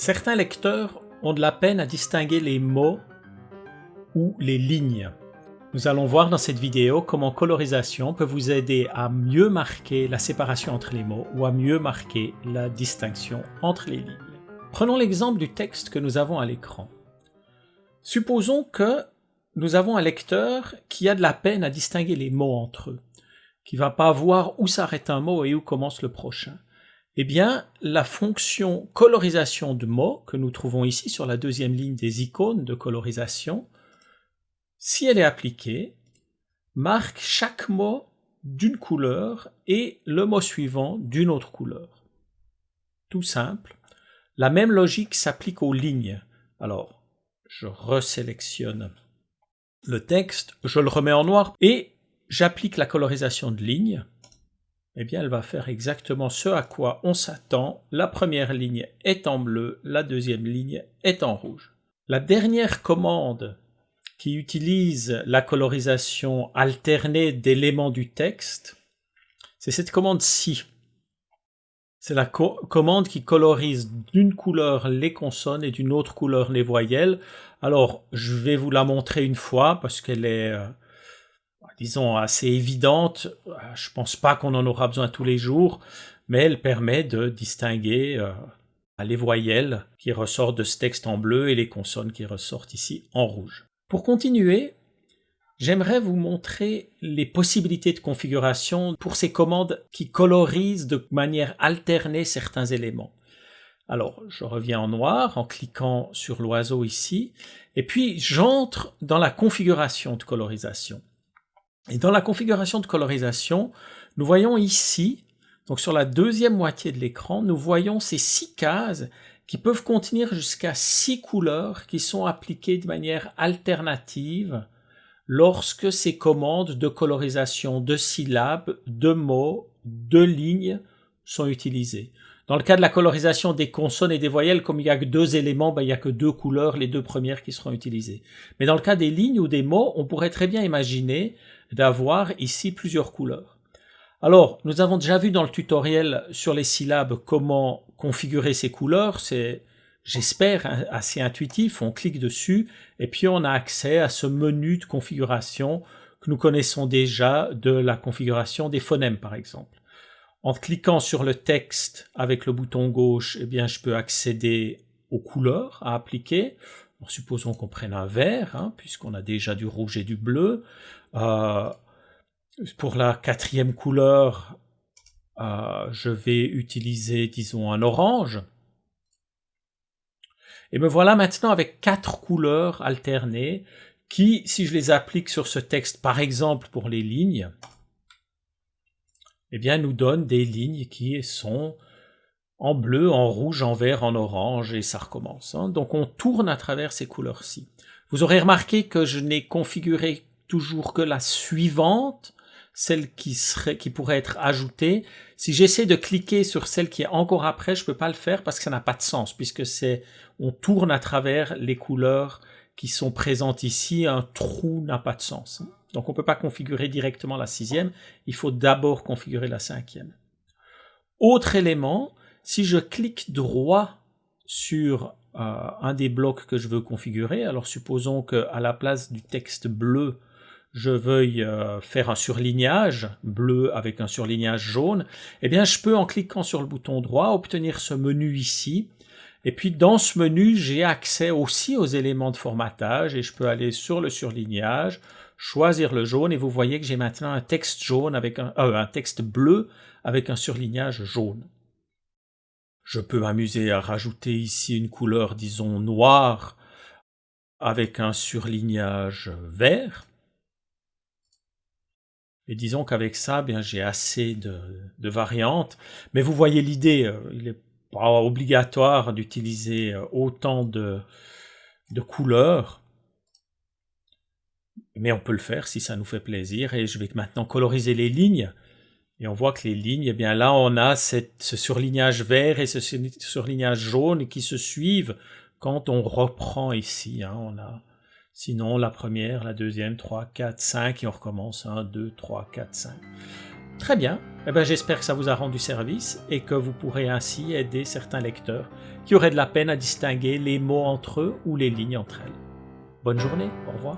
Certains lecteurs ont de la peine à distinguer les mots ou les lignes. Nous allons voir dans cette vidéo comment colorisation peut vous aider à mieux marquer la séparation entre les mots ou à mieux marquer la distinction entre les lignes. Prenons l'exemple du texte que nous avons à l'écran. Supposons que nous avons un lecteur qui a de la peine à distinguer les mots entre eux, qui ne va pas voir où s'arrête un mot et où commence le prochain. Eh bien, la fonction colorisation de mots, que nous trouvons ici sur la deuxième ligne des icônes de colorisation, si elle est appliquée, marque chaque mot d'une couleur et le mot suivant d'une autre couleur. Tout simple. La même logique s'applique aux lignes. Alors, je resélectionne le texte, je le remets en noir et j'applique la colorisation de ligne. Eh bien, elle va faire exactement ce à quoi on s'attend. La première ligne est en bleu, la deuxième ligne est en rouge. La dernière commande qui utilise la colorisation alternée d'éléments du texte, c'est cette commande-ci. C'est la commande qui colorise d'une couleur les consonnes et d'une autre couleur les voyelles. Alors, je vais vous la montrer une fois parce qu'elle est, disons, assez évidente. Je ne pense pas qu'on en aura besoin tous les jours, mais elle permet de distinguer les voyelles qui ressortent de ce texte en bleu et les consonnes qui ressortent ici en rouge. Pour continuer, j'aimerais vous montrer les possibilités de configuration pour ces commandes qui colorisent de manière alternée certains éléments. Alors, je reviens en noir en cliquant sur l'oiseau ici, et puis j'entre dans la configuration de colorisation. Et dans la configuration de colorisation, nous voyons ici, donc sur la deuxième moitié de l'écran, nous voyons ces 6 cases qui peuvent contenir jusqu'à 6 couleurs qui sont appliquées de manière alternative lorsque ces commandes de colorisation de syllabes, de mots, de lignes sont utilisées. Dans le cas de la colorisation des consonnes et des voyelles, comme il n'y a que 2 éléments, il n'y a que 2 couleurs, les 2 premières qui seront utilisées. Mais dans le cas des lignes ou des mots, on pourrait très bien imaginer d'avoir ici plusieurs couleurs. Alors, nous avons déjà vu dans le tutoriel sur les syllabes comment configurer ces couleurs. C'est, j'espère, assez intuitif. On clique dessus et puis on a accès à ce menu de configuration que nous connaissons déjà de la configuration des phonèmes, par exemple. En cliquant sur le texte avec le bouton gauche, eh bien, je peux accéder aux couleurs à appliquer. Alors, supposons qu'on prenne un vert, puisqu'on a déjà du rouge et du bleu. Pour la 4e couleur, je vais utiliser, disons, un orange. Et me voilà maintenant avec 4 couleurs alternées qui, si je les applique sur ce texte, par exemple pour les lignes, eh bien, nous donnent des lignes qui sont en bleu, en rouge, en vert, en orange, et ça recommence. Donc on tourne à travers ces couleurs-ci. Vous aurez remarqué que je n'ai configuré toujours que la suivante, celle qui pourrait être ajoutée. Si j'essaie de cliquer sur celle qui est encore après, je ne peux pas le faire parce que ça n'a pas de sens, puisque on tourne à travers les couleurs qui sont présentes ici. Un trou n'a pas de sens. Donc on ne peut pas configurer directement la 6e, il faut d'abord configurer la 5e. Autre élément, si je clique droit sur un des blocs que je veux configurer, alors supposons qu'à la place du texte bleu, je veuille faire un surlignage bleu avec un surlignage jaune, eh bien je peux en cliquant sur le bouton droit obtenir ce menu ici. Et puis dans ce menu, j'ai accès aussi aux éléments de formatage et je peux aller sur le surlignage, choisir le jaune et vous voyez que j'ai maintenant un texte jaune avec un texte bleu avec un surlignage jaune. Je peux m'amuser à rajouter ici une couleur, disons, noire avec un surlignage vert. Et disons qu'avec ça, bien, j'ai assez de variantes. Mais vous voyez l'idée, il n'est pas obligatoire d'utiliser autant de couleurs. Mais on peut le faire si ça nous fait plaisir. Et je vais maintenant coloriser les lignes. Et on voit que les lignes, eh bien là, on a ce surlignage vert et ce surlignage jaune qui se suivent quand on reprend ici. On a sinon la première, la deuxième, 3, 4, 5 et on recommence 1, 2, 3, 4, 5. Très bien, eh bien, j'espère que ça vous a rendu service et que vous pourrez ainsi aider certains lecteurs qui auraient de la peine à distinguer les mots entre eux ou les lignes entre elles. Bonne journée, au revoir.